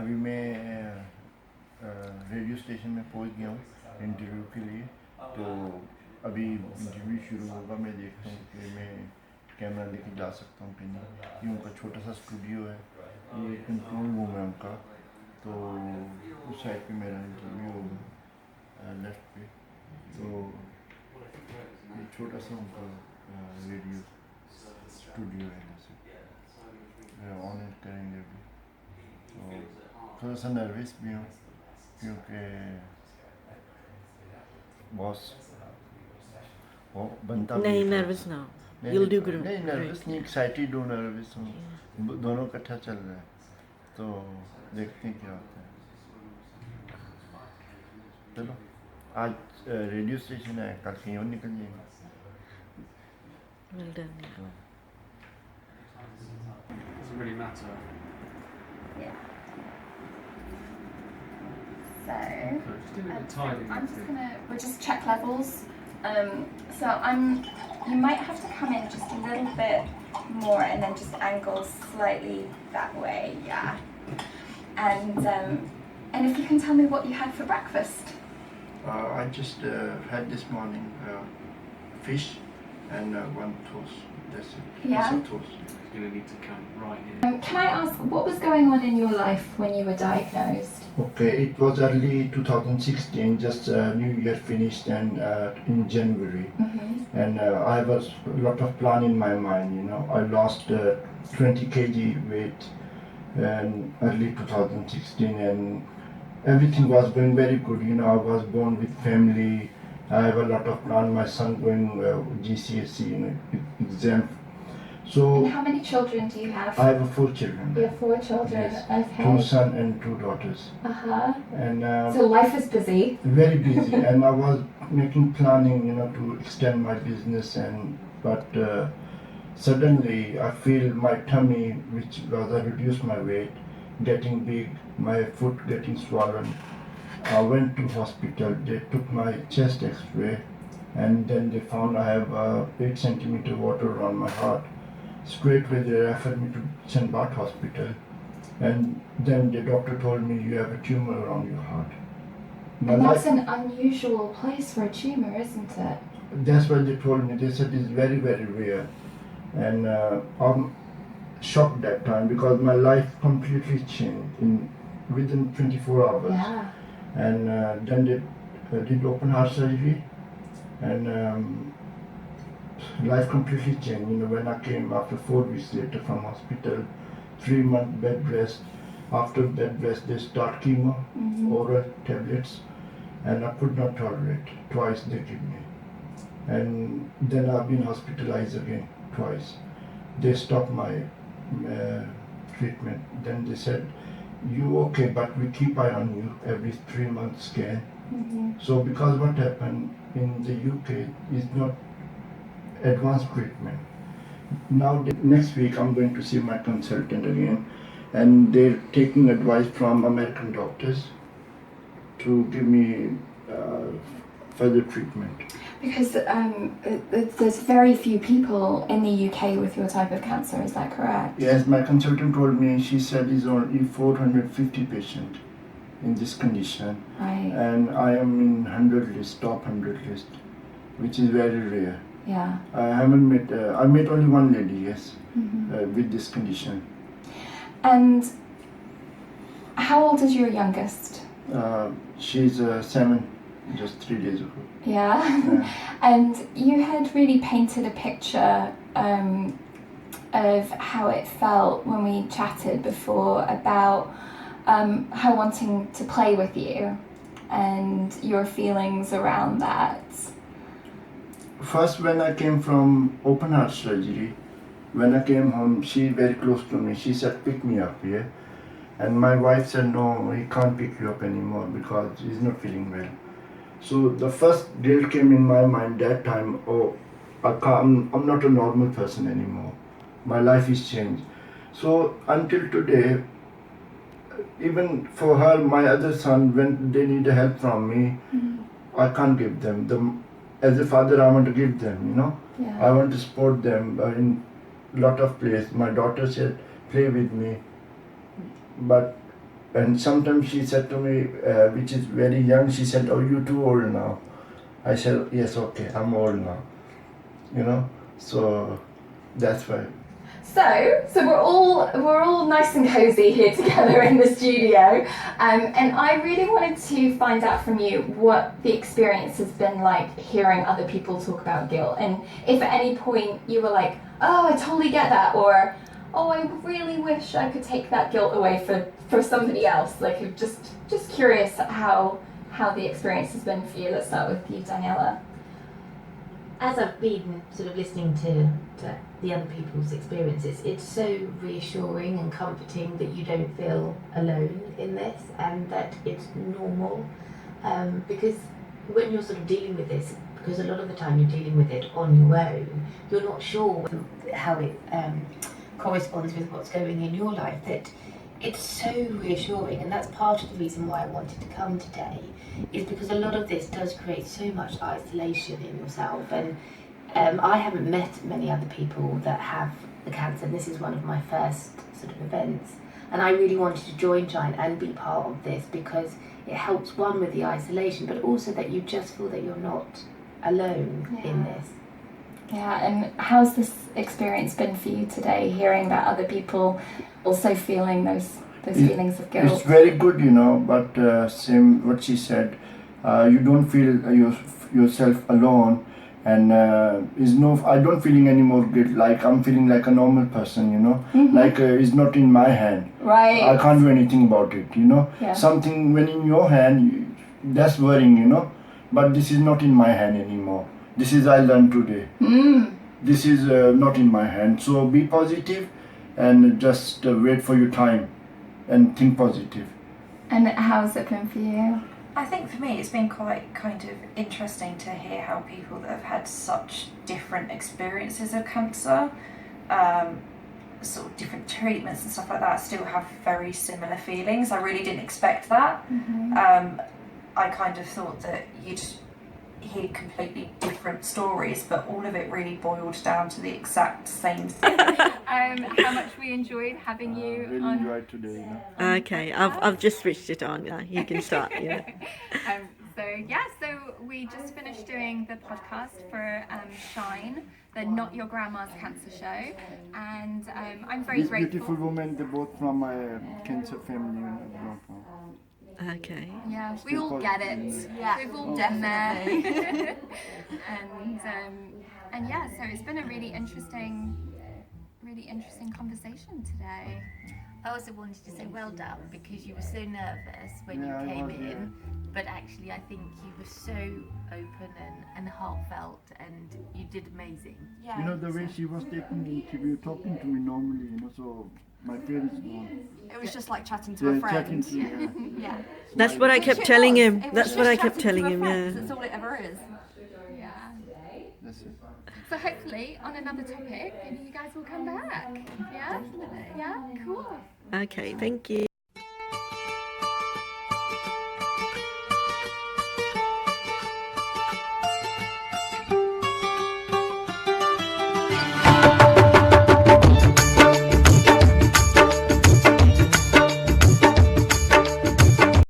अभी मैं radio station में पहुंच गया हूँ इंटरव्यू के लिए। तो अभी इंटरव्यू शुरू होगा, मैं देखता हूँ कि मैं कैमरा लेके जा सकता हूँ कि नहीं। ये उनका छोटा सा स्टूडियो है, ये कंट्रोल रूम है उनका। तो उस साइड पे मेरा इंटरव्यू होगा लेफ्ट पे। तो ये छोटा सा उनका रेडियो स्टूडियो है, जैसे ऑनर करेंगे अभी। तो थोड़ा सा नर्वस भी हूँ क्योंकि बॉस वो बनता भी नहीं, है थोड़ा नर्वस सा। ना हो। नहीं You'll do नहीं नहीं, नर्वस great. नहीं, एक्साइटेड हूँ, नर्वस हूँ, दोनों इकट्ठा चल रहा है। तो देखते हैं क्या होता है। चलो, आज रेडियो स्टेशन है, कल कहीं और निकल जाएंगे। Well done. तो Doesn't really matter. Yeah. So, Just do it tidy. I'm just we'll just check levels. You might have to come in just a little bit more and then just angle slightly that way, yeah. And if you can tell me what you had for breakfast. I just had this morning fish and one toast. That's it. Yeah. That's a toast. You're going to need to come right in. Can I ask, what was going on in your life when you were diagnosed? Okay, it was early 2016, just New Year finished, and in January. Mm-hmm. And I was a lot of plan in my mind, you know. I lost 20 kg weight in early 2016, and everything was going very good. You know, I was born with family. I have a lot of plan. My son going GCSE, you know, exam. So And how many children do you have? I have 4 children. You have 4 children. Yes. Okay. 2 sons and 2 daughters. Uh-huh. And So life is busy. very busy. And I was making planning, you know, to extend my business, but suddenly I feel my tummy, which was I reduced my weight, getting big, my foot getting swollen. I went to hospital. They took my chest X-ray, and then they found I have 8 centimeter water on my heart. Straight away they referred me to St. Bart Hospital, and then the doctor told me you have a tumor around your heart. And that's an unusual place for a tumor, isn't it? That's what they told me. They said it's very, very rare, and I'm shocked that time because my life completely changed within 24 hours. Yeah. And then they did open heart surgery, and life completely changed. You know, when I came after 4 weeks later from hospital, 3-month bed rest. After bed rest, they start chemo, oral tablets, and I could not tolerate. Twice they give me, and then I've been hospitalized again twice. They stopped my treatment. Then they said, "You okay, but we keep eye on you every 3 months scan." So because what happened in the UK is not advanced treatment. Now next week I'm going to see my consultant again, and they're taking advice from American doctors to give me further treatment. Because there's very few people in the UK with your type of cancer, is that correct? Yes, my consultant told me, she said is only 450 patients in this condition. Right. And I am in 100 list, top 100 list, which is very rare. Yeah. I haven't met, I met only one lady, yes, with this condition. And how old is your youngest? She's 7, just 3 days ago. Yeah. And you had really painted a picture of how it felt when we chatted before about her wanting to play with you and your feelings around that. First, when I came from open heart surgery, when I came home, she's very close to me. She said, "Pick me up here." And my wife said, "No, he can't pick you up anymore because he's not feeling well." So the first guilt came in my mind that time, oh, I'm not a normal person anymore. My life is changed. So until today, even for her, my other son, when they need help from me, I can't give them. As a father, I want to give them, you know. Yeah. I want to support them in lot of plays. My daughter said, "Play with me," but And sometimes she said to me, which is very young, she said, "Oh, you too old now." I said, "Yes, okay, I'm old now." You know, so that's why. So we're all nice and cozy here together in the studio, and I really wanted to find out from you what the experience has been like hearing other people talk about guilt, and if at any point you were like, "Oh, I totally get that," or "Oh, I really wish I could take that guilt away for somebody else." Like, just curious how the experience has been for you. Let's start with you, Daniela. As I've been sort of listening to the other people's experiences, it's so reassuring and comforting that you don't feel alone in this and that it's normal. Because when you're sort of dealing with this, because a lot of the time you're dealing with it on your own, you're not sure how it corresponds with what's going in your life, that it's so reassuring. And that's part of the reason why I wanted to come today, is because a lot of this does create so much isolation in yourself. And I haven't met many other people that have the cancer, and this is one of my first sort of events. And I really wanted to join Shine and be part of this because it helps, one, with the isolation, but also that you just feel that you're not alone in this. Yeah, and how's this experience been for you today, hearing about other people also feeling those feelings of guilt? It's very good, you know, but same what she said, you don't feel yourself alone, and I don't feeling any more guilt. Like I'm feeling like a normal person, you know. Mm-hmm. Like it's not in my hand. Right. I can't do anything about it, you know. Yeah. Something when in your hand, that's worrying, you know. But this is not in my hand anymore. This is I learned today. This is not in my hand. So be positive and just wait for your time and think positive. And how's it been for you? I think for me it's been quite kind of interesting to hear how people that have had such different experiences of cancer, sort of different treatments and stuff like that, still have very similar feelings. I really didn't expect that. Mm-hmm. I kind of thought that you'd hear completely different stories, but all of it really boiled down to the exact same thing. How much we enjoyed having you Really on. enjoyed today, you know. Okay, I've just switched it on. Yeah, you can start. Yeah. So we just finished doing the podcast for Shine, the Not Your Grandma's Cancer Show, and I'm very These grateful. beautiful women, they're both from my cancer family, you know. Okay. Yeah, we Still all positive, get it. Yeah, We've all been there. and yeah, so it's been a really interesting conversation today. I also wanted to say well done, because you were so nervous when Yeah, I you came was, in, but actually I think you were so open and heartfelt, and you did amazing. Yeah. You know, the way she was taking the interview, talking to me normally, you know, so my fear is gone. It was just like chatting to a Chatting friend. to me, Yeah. That's what I Which kept it telling was. him. It was That's just what I kept chatting telling to a him. friend. Yeah. That's all it ever is. Yeah. That's it. So hopefully on another topic, maybe you guys will come back. Yeah? Yeah? Cool. Okay. Thank you.